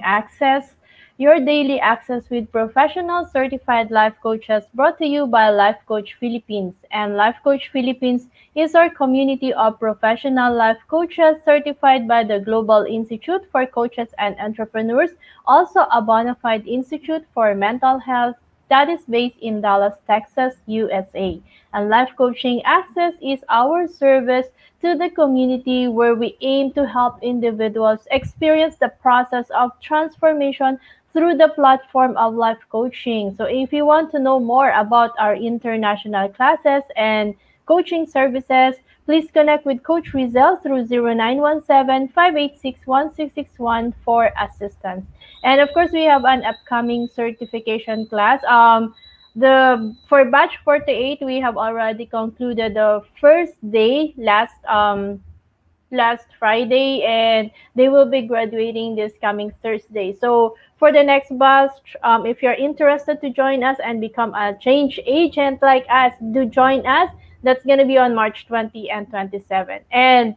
Access, your daily access with professional certified life coaches brought to you by Life Coach Philippines. And Life Coach Philippines is our community of professional life coaches certified by the Global Institute for Coaches and Entrepreneurs, also a bona fide institute for mental health that is based in Dallas, Texas, USA. And Life Coaching Access is our service to the community where we aim to help individuals experience the process of transformation through the platform of life coaching. So if you want to know more about our international classes and coaching services, please connect with Coach Rizel through 0917-586-1661 for assistance. And of course, we have an upcoming certification class. The for batch 48, we have already concluded the first day last Friday, and they will be graduating this coming Thursday. So for the next batch, if you're interested to join us and become a change agent like us, do join us. That's gonna be on March 20 and 27. And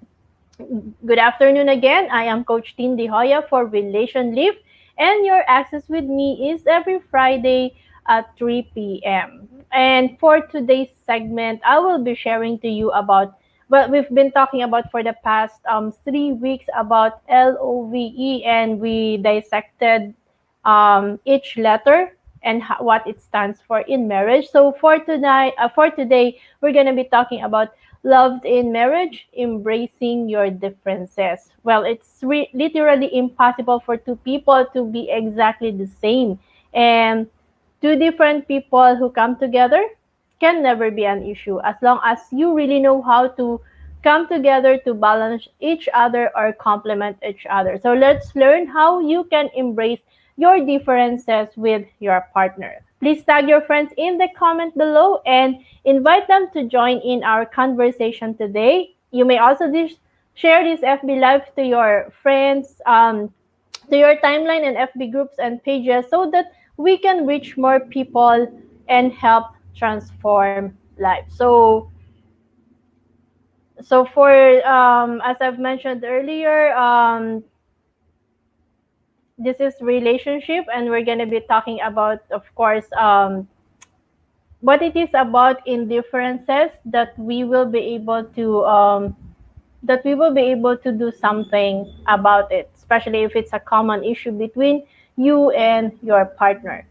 good afternoon again. I am Coach Tin de Joya for Relationlift, and your access with me is every Friday at 3 p.m. And for today's segment, I will be sharing to you about what we've been talking about for the past 3 weeks about LOVE, and we dissected each letter and what it stands for in marriage. So for today, we're gonna be talking about loved in marriage, embracing your differences. Well, it's literally impossible for two people to be exactly the same, and two different people who come together can never be an issue as long as you really know how to come together to balance each other or complement each other. So let's learn how you can embrace your differences with your partner. Please tag your friends in the comment below and invite them to join in our conversation today. You may also share this FB Live to your friends, to your timeline and FB groups and pages so that we can reach more people and help transform life. So for as I've mentioned earlier, this is relationship, and we're gonna be talking about, of course, what it is about indifferences that we will be able to do something about it, especially if it's a common issue between you and your partner.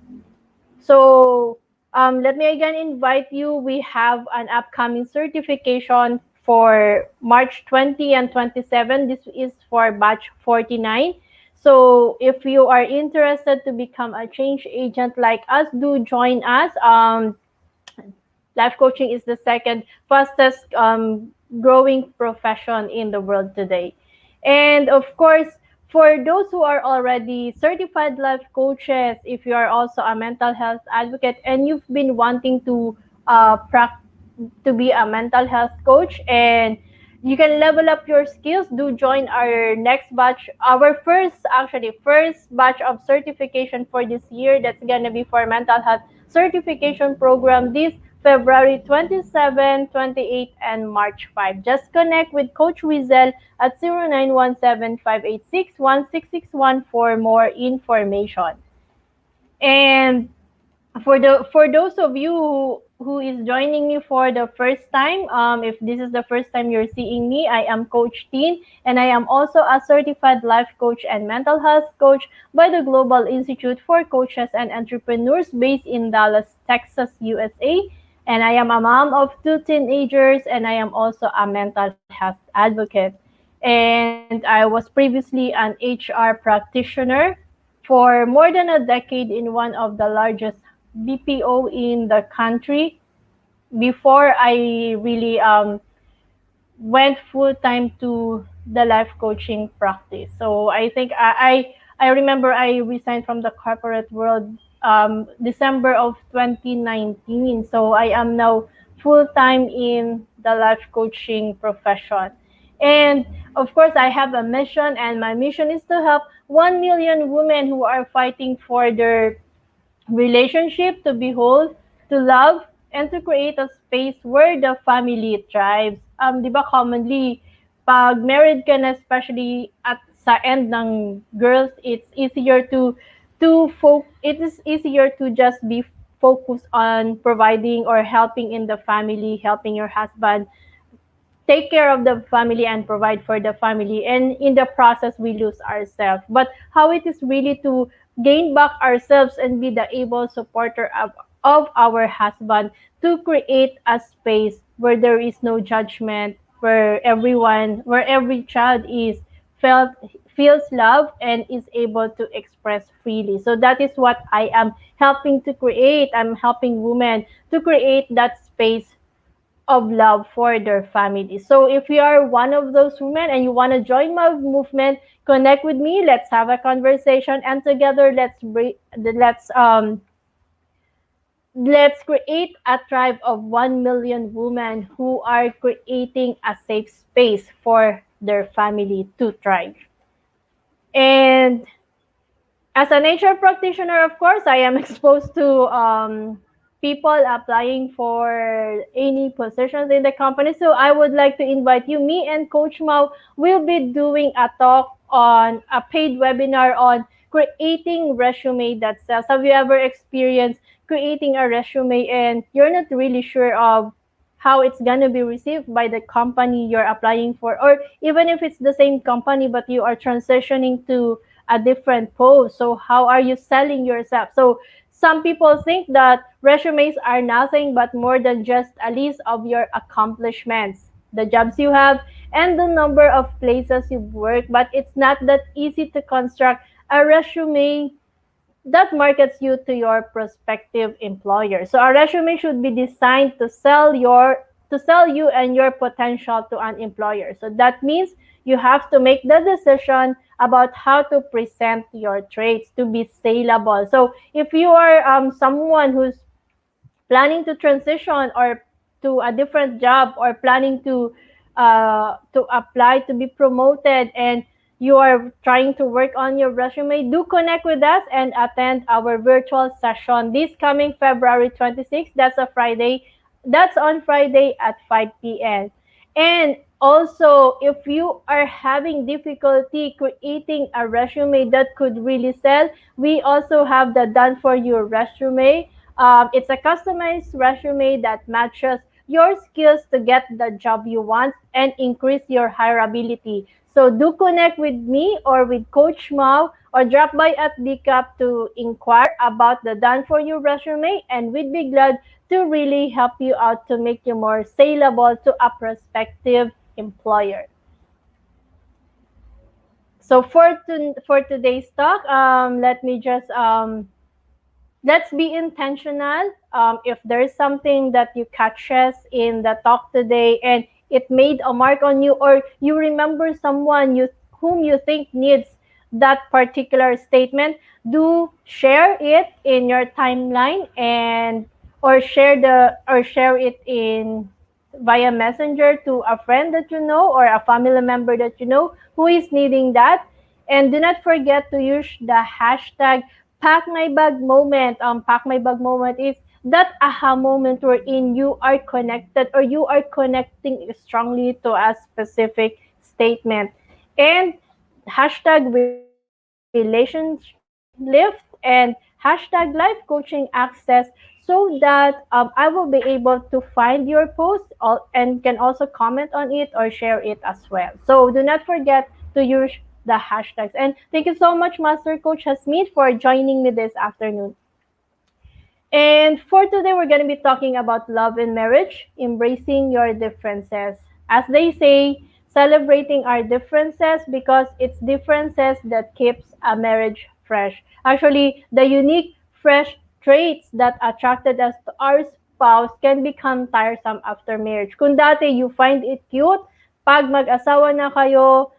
So let me again invite you. We have an upcoming certification for March 20 and 27. This is for batch 49. So if you are interested to become a change agent like us, do join us. Life coaching is the second fastest growing profession in the world today. And of course, for those who are already certified life coaches, if you are also a mental health advocate and you've been wanting to to be a mental health coach and you can level up your skills, do join our next batch, our first batch of certification for this year. That's gonna be for mental health certification program this February 27, 28, and March 5. Just connect with Coach Wiesel at 0917-586-1661 for more information. And for those of you who is joining me for the first time, if this is the first time you're seeing me, I am Coach Tin, and I am also a certified life coach and mental health coach by the Global Institute for Coaches and Entrepreneurs based in Dallas, Texas, USA. And I am a mom of two teenagers, and I am also a mental health advocate. And I was previously an HR practitioner for more than a decade in one of the largest BPO in the country before I really went full time to the life coaching practice. So I think I remember I resigned from the corporate world December of 2019. So I am now full time in the life coaching profession. And of course, I have a mission, and my mission is to help 1 million women who are fighting for their relationship to be whole, to love, and to create a space where the family thrives. Di ba commonly, pag married ka na, especially at sa end ng girls, it is easier to just be focused on providing or helping in the family, helping your husband take care of the family and provide for the family, and in the process we lose ourselves. But how it is really to gain back ourselves and be the able supporter of our husband, to create a space where there is no judgment, where every child is felt feels love and is able to express freely. So that is what I am helping to create. I'm helping women to create that space of love for their family. So if you are one of those women and you want to join my movement, connect with me. Let's have a conversation, and together let's create a tribe of 1 million women who are creating a safe space for their family to thrive. And as a nature practitioner, of course, I am exposed to people applying for any positions in the company. So I would like to invite you. Me and Coach Mao will be doing a talk on a paid webinar on creating resume that sells. Have you ever experienced creating a resume and you're not really sure of how it's going to be received by the company you're applying for, or even if it's the same company but you are transitioning to a different post. So how are you selling yourself? So some people think that resumes are nothing but more than just a list of your accomplishments, the jobs you have, and the number of places you've worked. But it's not that easy to construct a resume that markets you to your prospective employer. So a resume should be designed to sell you and your potential to an employer. So that means you have to make the decision about how to present your traits to be saleable. So if you are someone who's planning to transition or to a different job, or planning to apply to be promoted, and you are trying to work on your resume, do connect with us and attend our virtual session this coming February 26th. That's a Friday. That's on Friday at 5 p.m. And also, if you are having difficulty creating a resume that could really sell, we also have the done for you resume. It's a customized resume that matches your skills to get the job you want and increase your hireability. So do connect with me or with Coach Mao, or drop by at DCAP to inquire about the done for you resume, and we'd be glad to really help you out to make you more saleable to a prospective employer. So for today's talk, let me just let's be intentional. If there's something that you catches in the talk today and it made a mark on you, or you remember someone whom you think needs that particular statement, do share it in your timeline, and or share it in via messenger to a friend that you know or a family member that you know who is needing that. And do not forget to use the hashtag pack my bag moment. Pack my bag moment is that aha moment wherein you are connected, or you are connecting strongly to a specific statement. And hashtag Relationlift and hashtag life coaching access, so that I will be able to find your post and can also comment on it or share it as well. So do not forget to use the hashtags. And thank you so much, Master Coach Hasmeet, for joining me this afternoon. And for today, we're going to be talking about love and marriage, embracing your differences. As they say, celebrating our differences, because it's differences that keeps a marriage fresh. Actually, the unique, fresh traits that attracted us to our spouse can become tiresome after marriage. Kung dati you find it cute, pag mag-asawa na kayo,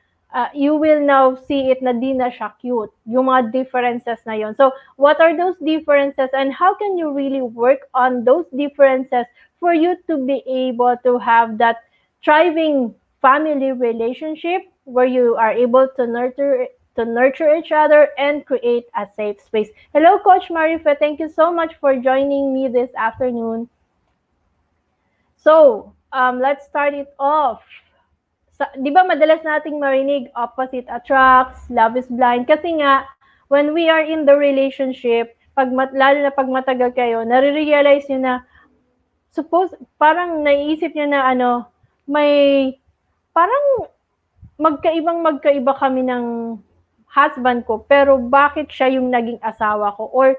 you will now see it na di na siya cute. Yung mga differences na yon. So, what are those differences, and how can you really work on those differences for you to be able to have that thriving family relationship where you are able to nurture each other and create a safe space. Hello, Coach Marife. Thank you so much for joining me this afternoon. So, let's start it off. 'di ba madalas nating marinig opposite attracts, love is blind kasi nga when we are in the relationship, lalo na pag matagal kayo, nare-realize niyo na suppose parang naiisip niya na ano, may parang magkaiba kami ng husband ko, pero bakit siya yung naging asawa ko? Or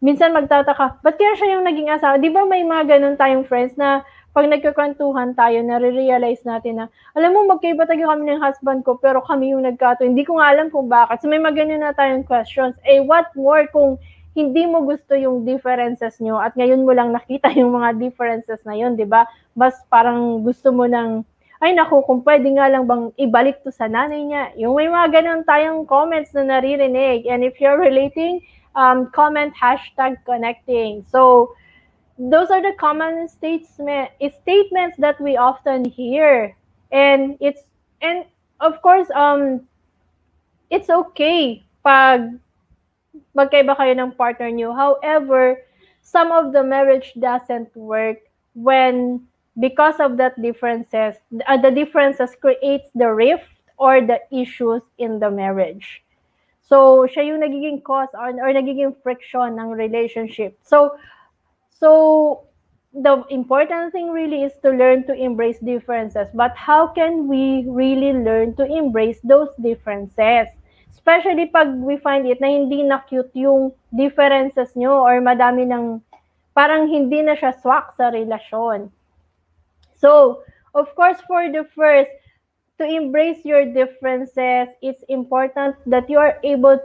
minsan magtataka, ba't kaya siya yung naging asawa? Di ba may mga ganun tayong friends na pag nagkakwentuhan tayo, nare-realize natin na, alam mo, magkaiba talaga kami ng husband ko, pero kami yung nagkato. Hindi ko nga alam kung bakit. So may mga ganun na tayong questions. Eh, what more kung hindi mo gusto yung differences nyo at ngayon mo lang nakita yung mga differences na yun, di ba? Mas parang gusto mo ng ay naku, kung pwede nga lang bang ibalik to sa nanay niya. Yung may mga ganun tayong comments na naririnig. And if you're relating, comment hashtag connecting. So, those are the common statements that we often hear. And and of course, it's okay pag magkaiba kayo ng partner niyo. However, some of the marriage doesn't work when because of that differences, the differences creates the rift or the issues in the marriage. So, siya yung nagiging cause or nagiging friction ng relationship. So the important thing really is to learn to embrace differences. But how can we really learn to embrace those differences? Especially pag we find it na hindi na cute yung differences nyo or madami ng parang hindi na siya swak sa relasyon. So, of course, for the first, to embrace your differences, it's important that you are able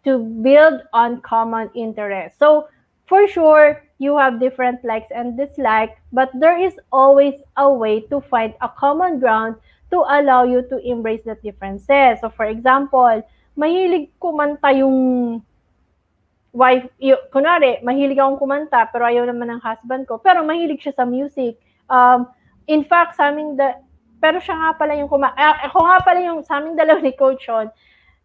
to build on common interests. So, for sure, you have different likes and dislikes, but there is always a way to find a common ground to allow you to embrace the differences. So, for example, mahilig kumanta yung kunwari, mahilig akong kumanta, pero ayaw naman ng husband ko, pero mahilig siya sa music. In fact, pero siya nga pala yung ako nga pala yung sa aming dalawa ni Coach Sean,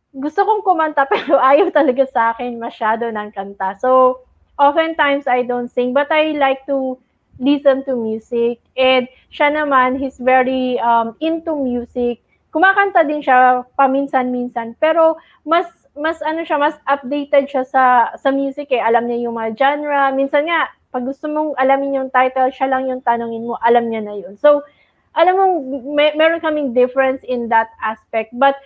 gusto kong kumanta pero ayaw talaga sa akin masyado ng kanta. So, oftentimes I don't sing, but I like to listen to music. And siya naman, he's very into music. Kumakanta din siya paminsan-minsan, pero mas ano siya, mas updated siya sa music eh. Alam niya yung mga genre. Minsan nga, pag gusto mong alamin yung title, siya lang yung tanongin mo, alam niya na yun. So, alam mo, meron kaming difference in that aspect. But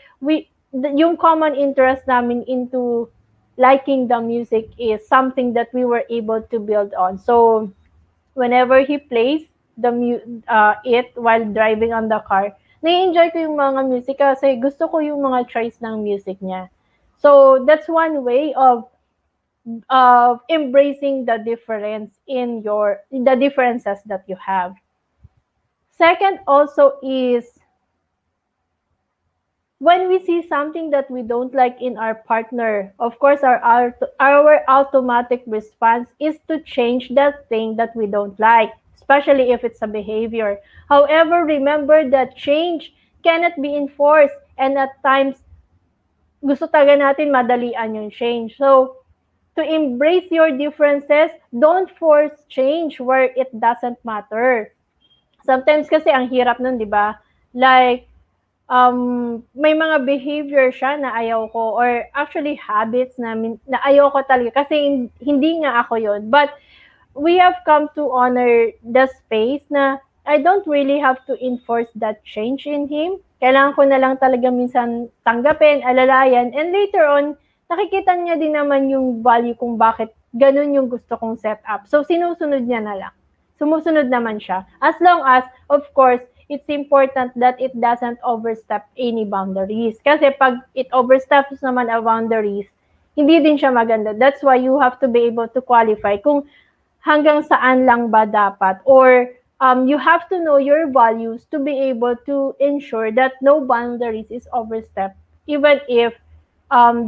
yung common interest namin into liking the music is something that we were able to build on. So, whenever he plays it while driving on the car, nai-enjoy ko yung mga music kasi gusto ko yung mga choice ng music niya. So, that's one way of embracing the difference in the differences that you have. Second also is when we see something that we don't like in our partner, of course, our automatic response is to change that thing that we don't like, especially if it's a behavior. However, remember that change cannot be enforced, and at times, gusto talaga natin madalian yung change. So, to embrace your differences, don't force change where it doesn't matter. Sometimes kasi ang hirap nun, di ba? Like, may mga behavior siya na ayaw ko or actually habits na ayaw ko talaga kasi hindi nga ako yon. But we have come to honor the space na I don't really have to enforce that change in him. Kailangan ko na lang talaga minsan tanggapin, alalayan, and later on, nakikita niya din naman yung value kung bakit ganun yung gusto kong setup. So, sinusunod niya na lang. Sumusunod naman siya. As long as, of course, it's important that it doesn't overstep any boundaries. Kasi pag it oversteps naman a boundaries, hindi din siya maganda. That's why you have to be able to qualify kung hanggang saan lang ba dapat or you have to know your values to be able to ensure that no boundaries is overstepped even if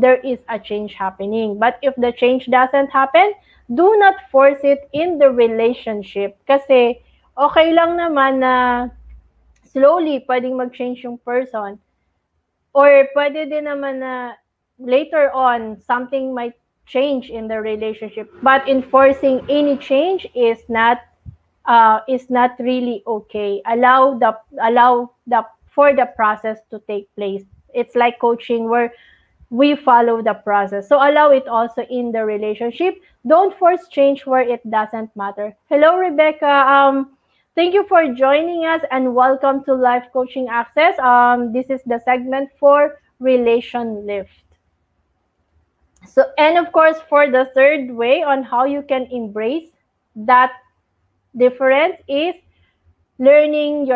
there is a change happening. But if the change doesn't happen, do not force it in the relationship kasi okay lang naman na slowly pwedeng mag-change yung person or pwede din naman na later on something might change in the relationship, but enforcing any change is not really okay. Allow the for the process to take place. It's like coaching where we follow the process. So allow it also in the relationship. Don't force change where it doesn't matter. Hello, Rebecca. Thank you for joining us and welcome to Life Coaching Access. This is the segment for Relationlift. So, and of course, for the third way on how you can embrace that difference is learning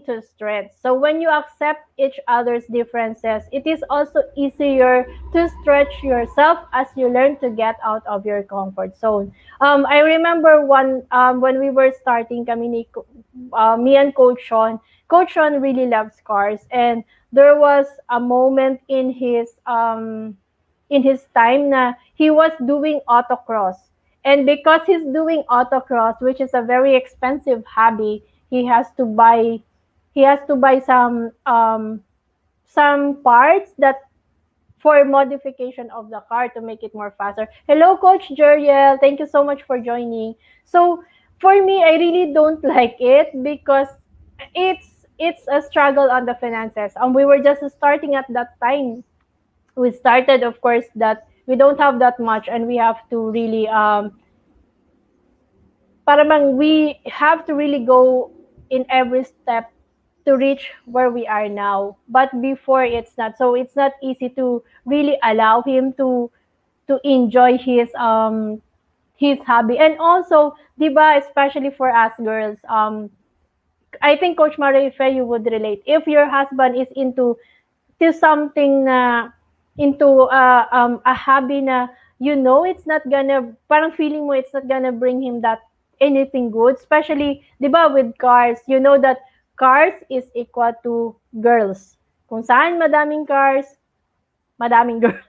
to stretch. So when you accept each other's differences, it is also easier to stretch yourself as you learn to get out of your comfort zone. I remember one when we were starting kami me and Coach Sean. Coach Sean really loves cars, and there was a moment in his time na he was doing autocross. And because he's doing autocross, which is a very expensive hobby, he has to buy he has to buy some parts that for modification of the car to make it more faster. Hello, Coach Jeriel. Thank you so much for joining. So for me, I really don't like it because it's a struggle on the finances. We were just starting at that time. We started, of course, that we don't have that much, and we have to really para bang we have to really go in every step to reach where we are now. But before it's not. So it's not easy to really allow him to enjoy his hobby. And also, 'di ba, especially for us girls, I think Coach Marife you would relate. If your husband is into something na into a hobby na it's not gonna parang feeling mo it's not gonna bring him that anything good, especially 'di ba with cars, that cars is equal to girls. Kung saan madaming cars, madaming girls.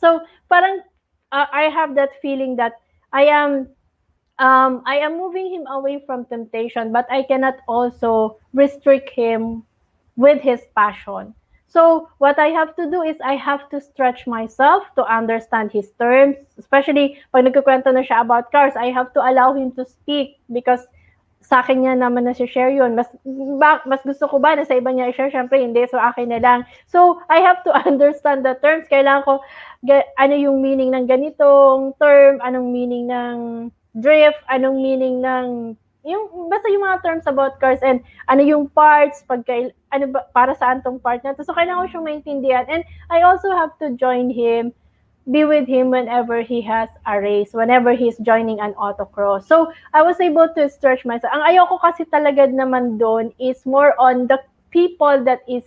So parang I have that feeling that I am I am moving him away from temptation, but I cannot also restrict him with his passion. So what I have to do is I have to stretch myself to understand his terms, especially pag nagkukwento na siya about cars, I have to allow him to speak because sa akin niya naman na share yun. Mas gusto ko ba na sa iba niya i-share? Syempre, hindi. So, akin na lang. So, I have to understand the terms. Kailangan ko, ano yung meaning ng ganitong term, anong meaning ng drift, anong meaning ng basta yung mga terms about cars and ano yung parts, ano ba, para saan tong part na to. So, kailangan ko siyang maintindihan. And I also have to join him, be with him whenever he has a race, whenever he's joining an autocross. So, I was able to stretch myself. Ang ayoko kasi talaga naman doon is more on the people that is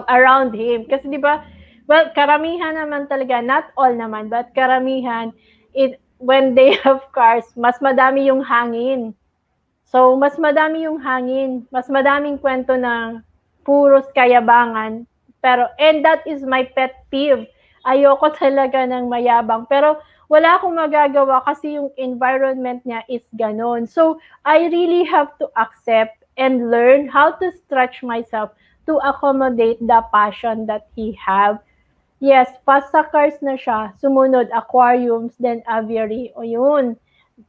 around him. Kasi di ba, well, karamihan naman talaga, not all naman, but karamihan, when they have cars, mas madami yung hangin. So, mas madami yung hangin, mas madaming kwento ng puros kayabangan. Pero, and that is my pet peeve. Ayoko talaga ng mayabang. Pero, wala akong magagawa kasi yung environment niya is ganon. So, I really have to accept and learn how to stretch myself to accommodate the passion that he have. Yes, pasta cars na siya. Sumunod, aquariums, then aviary. O yun.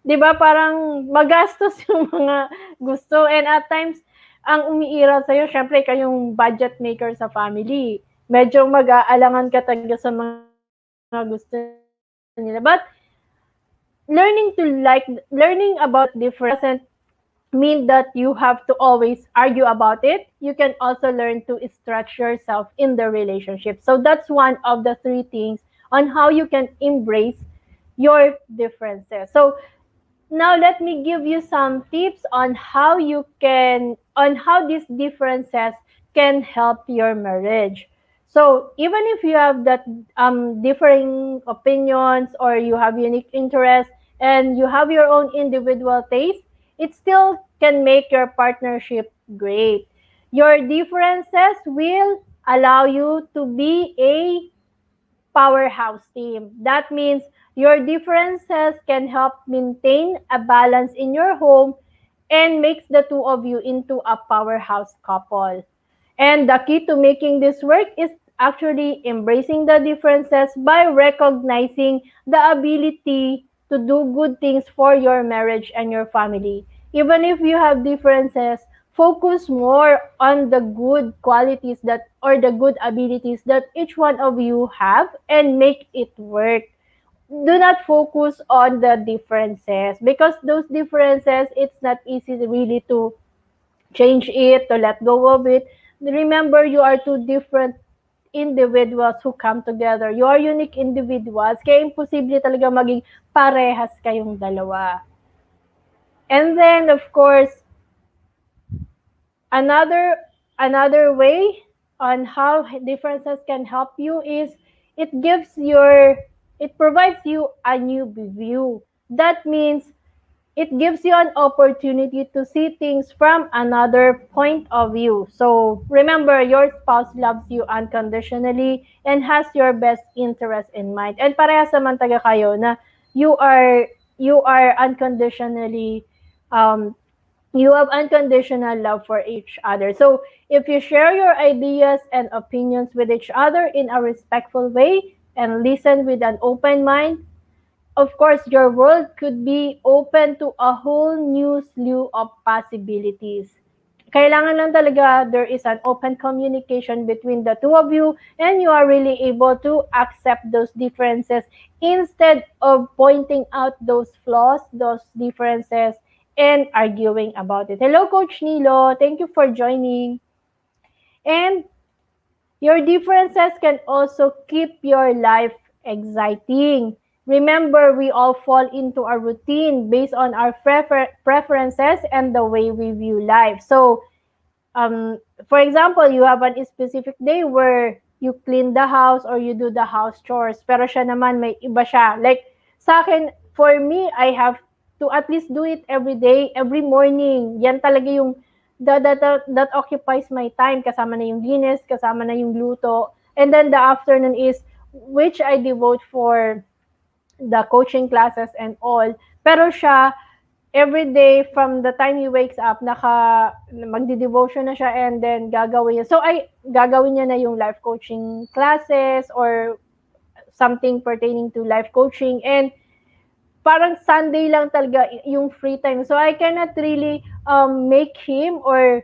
'Di ba parang magastos yung mga gusto and at times ang umiiral sa'yo syempre kayong budget maker sa family. Medyo mag-aalangan ka talaga sa mga gusto nila. But learning about that difference doesn't mean that you have to always argue about it. You can also learn to stretch yourself in the relationship. So that's one of the three things on how you can embrace your differences. So now let me give you some tips on how these differences can help your marriage. So even if you have that differing opinions or you have unique interests and you have your own individual taste, it still can make your partnership great. Your differences will allow you to be a powerhouse team. That means your differences can help maintain a balance in your home and makes the two of you into a powerhouse couple. And the key to making this work is actually embracing the differences by recognizing the ability to do good things for your marriage and your family. Even if you have differences, focus more on the good qualities that or the good abilities that each one of you have and make it work. Do not focus on the differences because those differences, it's not easy really to change it, to let go of it. Remember, you are two different individuals who come together. You are unique individuals, kaya imposible talaga maging parehas kayong dalawa. And then, of course, another another way on how differences can help you is it gives your it provides you a new view. That means it gives you an opportunity to see things from another point of view. So remember, your spouse loves you unconditionally and has your best interest in mind. And parehas naman taga kayo na you are unconditionally um, you have unconditional love for each other. So if you share your ideas and opinions with each other in a respectful way and listen with an open mind, of course, your world could be open to a whole new slew of possibilities. Kailangan lang talaga there is an open communication between the two of you and you are really able to accept those differences instead of pointing out those flaws, those differences, and arguing about it. Hello, Coach Nilo. Thank you for joining. And your differences can also keep your life exciting. Remember, we all fall into a routine based on our preferences and the way we view life. So, for example, you have a specific day where you clean the house or you do the house chores, pero siya naman may iba siya. Like, sa akin, for me, I have to at least do it every day, every morning. Yan talaga yung that occupies my time. Kasama na yung linis, kasama na yung luto. And then the afternoon is which I devote for the coaching classes and all. Pero siya, every day from the time he wakes up, magdi-devotion na siya and then gagawin niya. So, gagawin niya na yung life coaching classes or something pertaining to life coaching. And parang Sunday lang talaga yung free time. So, I cannot really make him or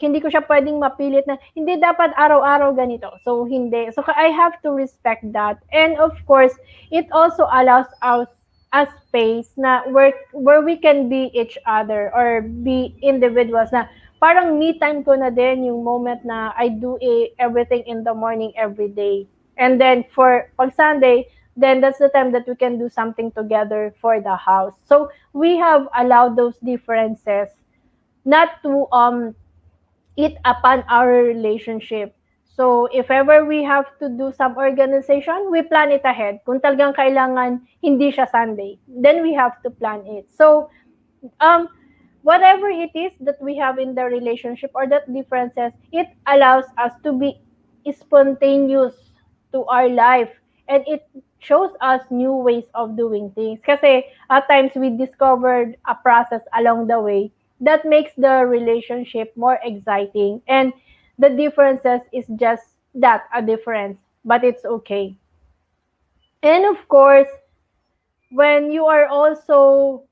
hindi ko siya pwedeng mapilit na hindi dapat araw-araw ganito. So, hindi. So, I have to respect that. And of course, it also allows us a space na where we can be each other or be individuals na parang me time ko na din yung moment na I do everything in the morning every day. And then for pag Sunday, then that's the time that we can do something together for the house. So we have allowed those differences not to eat upon our relationship. So, if ever we have to do some organization, we plan it ahead. Kung talagang kailangan hindi siya Sunday, then we have to plan it. So, um, whatever it is that we have in the relationship or that differences, it allows us to be spontaneous to our life and it shows us new ways of doing things. Kasi at times we discovered a process along the way that makes the relationship more exciting and the differences is just that, a difference, but it's okay. And of course, when you are also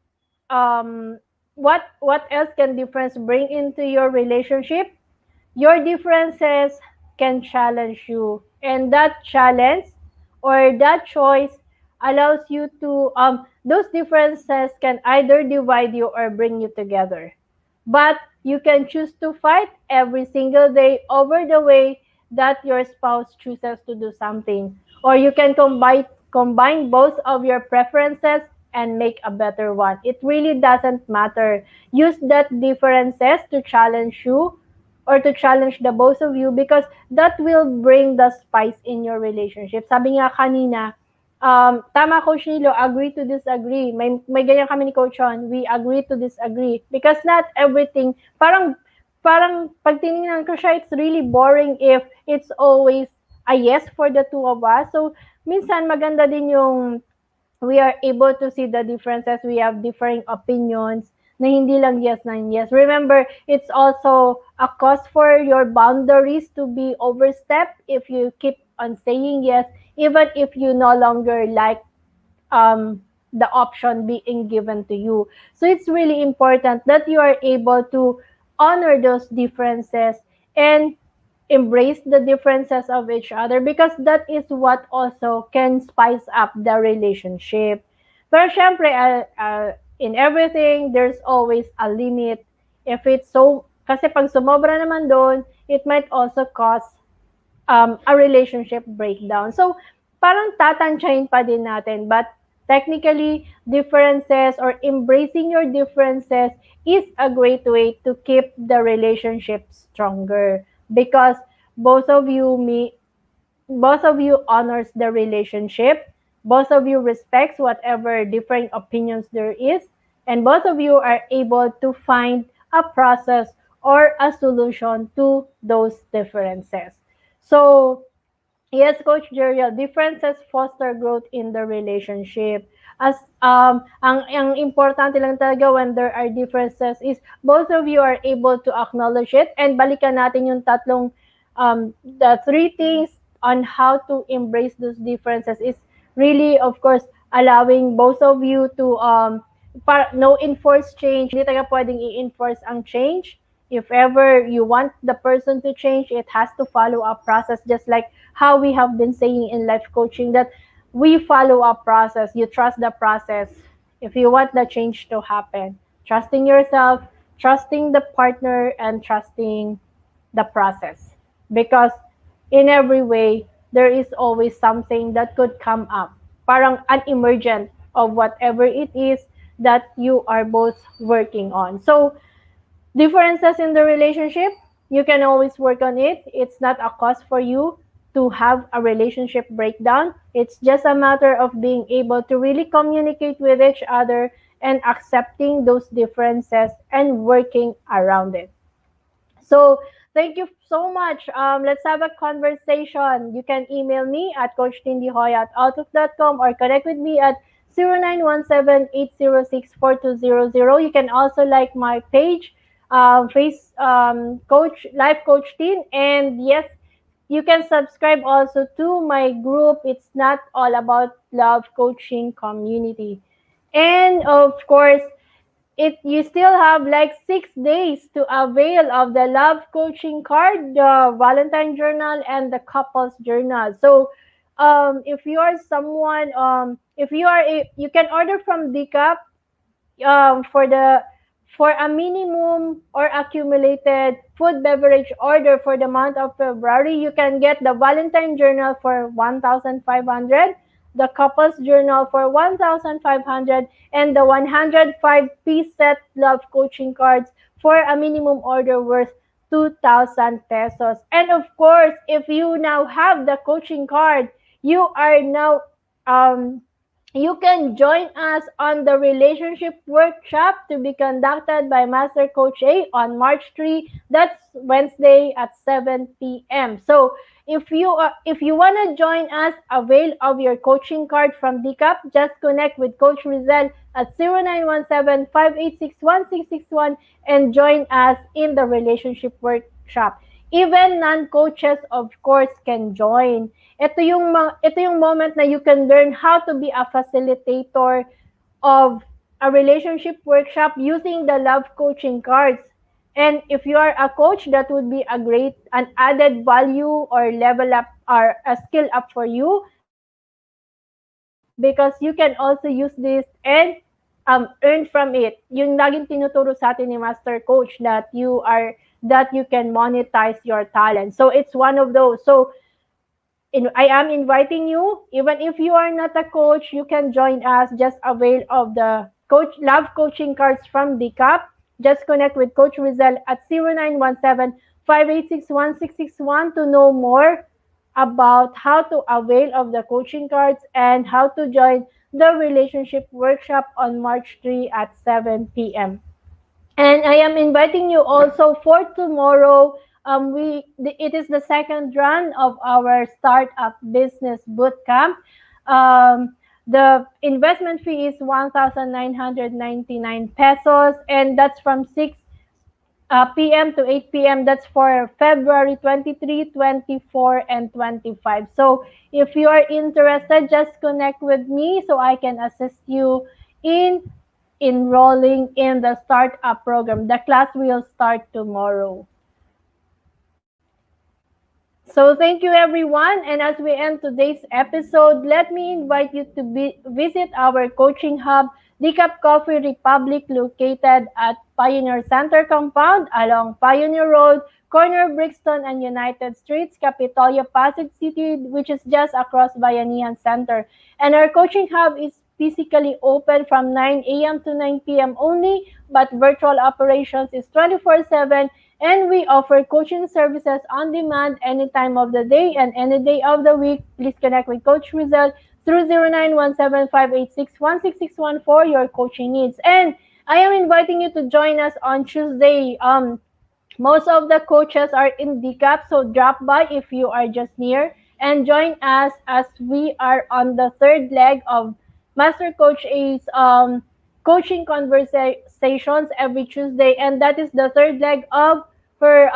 what else can difference bring into your relationship? Your differences can challenge you, and that challenge or that choice allows you to those differences can either divide you or bring you together, but you can choose to fight every single day over the way that your spouse chooses to do something. Or you can combine both of your preferences and make a better one. It really doesn't matter. Use that differences to challenge you or to challenge the both of you because that will bring the spice in your relationship. Sabi nga kanina, tama Coach Nilo, agree to disagree. May ganyan kami ni Coach Sean, we agree to disagree. Because not everything, parang pag tinignan ko siya, it's really boring if it's always a yes for the two of us. So, minsan maganda din yung we are able to see the differences. We have differing opinions na hindi lang yes na yes. Remember, it's also a cause for your boundaries to be overstepped if you keep on saying yes, even if you no longer like the option being given to you. So it's really important that you are able to honor those differences and embrace the differences of each other, because that is what also can spice up the relationship. Pero syempre, in everything, there's always a limit. If it's so, kasi pag sumobra naman doon, it might also cause a relationship breakdown. So, parang tatansyahin pa din natin. But technically, differences or embracing your differences is a great way to keep the relationship stronger, because both of you me both of you honors the relationship, both of you respects whatever different opinions there is, and both of you are able to find a process or a solution to those differences. So, yes, Coach Jeriel, differences foster growth in the relationship. As ang importante lang talaga when there are differences is both of you are able to acknowledge it, and balikan natin yung the three things on how to embrace those differences is really, of course, allowing both of you to no enforce change. Hindi talaga pwedeng i-enforce ang change. If ever you want the person to change, it has to follow a process, just like how we have been saying in life coaching that we follow a process. You trust the process if you want the change to happen. Trusting yourself, trusting the partner, and trusting the process. Because in every way, there is always something that could come up. Parang an emergent of whatever it is that you are both working on. So, differences in the relationship, you can always work on it. It's not a cause for you to have a relationship breakdown. It's just a matter of being able to really communicate with each other and accepting those differences and working around it. So thank you so much. Let's have a conversation. You can email me at coachtindejoya at outlook.com or connect with me at 0917-806-4200. You can also like my page, face coach life coach Tin, and yes, you can subscribe also to my group. It's not all about love coaching community. And of course, it you still have like 6 days to avail of the love coaching card, the Valentine journal, and the couples journal. So, if you are someone, if you are, you can order from Decap for the for a minimum or accumulated food beverage order for the month of February, you can get the Valentine Journal for 1,500, the Couples Journal for 1,500, and the 105-piece set love coaching cards for a minimum order worth 2,000 pesos. And of course, if you now have the coaching card, you are now um, you can join us on the relationship workshop to be conducted by Master Coach A on March 3. That's Wednesday at 7 p.m. So if you want to join us, avail of your coaching card from DCAP. Just connect with Coach Rizal at 0917-586-1661 and join us in the relationship workshop. Even non-coaches, of course, can join. Ito yung moment na you can learn how to be a facilitator of a relationship workshop using the love coaching cards. And if you are a coach, that would be a great an added value or level up or a skill up for you, because you can also use this and earn from it. Yung laging tinuturo sa atin ni Master Coach that you can monetize your talent. So it's one of those. So I am inviting you, even if you are not a coach, you can join us. Just avail of the Coach Love coaching cards from the CAP. Just connect with Coach Rizal at 0917-586-1661 to know more about how to avail of the coaching cards and how to join the relationship workshop on March 3 at 7 p.m. And I am inviting you also for tomorrow. It is the second run of our startup business bootcamp. The investment fee is 1,999 pesos, and that's from 6 p.m. to 8 p.m. That's for February 23, 24, and 25. So if you are interested, just connect with me so I can assist you in enrolling in the startup program. The class will start tomorrow. So thank you everyone. And as we end today's episode, let me invite you to visit our coaching hub, Decaf Coffee Republic, located at Pioneer Center compound along Pioneer Road, corner of Brixton and United Streets, Capitolia, Pasig City, which is just across Bayanihan Center. And our coaching hub is physically open from 9 a.m. to 9 p.m. only, but virtual operations is 24/7, and we offer coaching services on demand any time of the day and any day of the week. Please connect with Coach Rizal through 0917-586-1661 for your coaching needs. And I am inviting you to join us on Tuesday. Most of the coaches are in DCAP, so drop by if you are just near and join us as we are on the third leg of Master Coach A's coaching conversations every Tuesday, and that is the third leg of her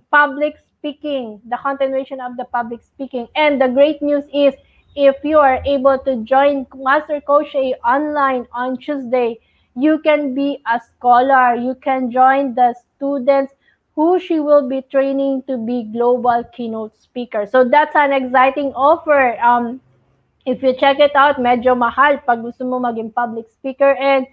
public speaking, the continuation of the public speaking. And the great news is if you are able to join Master Coach A online on Tuesday, you can be a scholar. You can join the students who she will be training to be global keynote speaker. So that's an exciting offer. If you check it out, medyo mahal pag gusto mo maging public speaker, and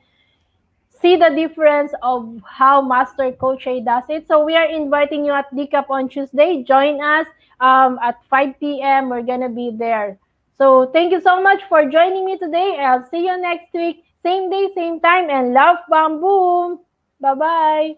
see the difference of how Master Coach A does it. So we are inviting you at DCAP on Tuesday. Join us at 5 p.m. We're gonna be there. So thank you so much for joining me today. I'll see you next week. Same day, same time, and love, bam, boom. Bye-bye.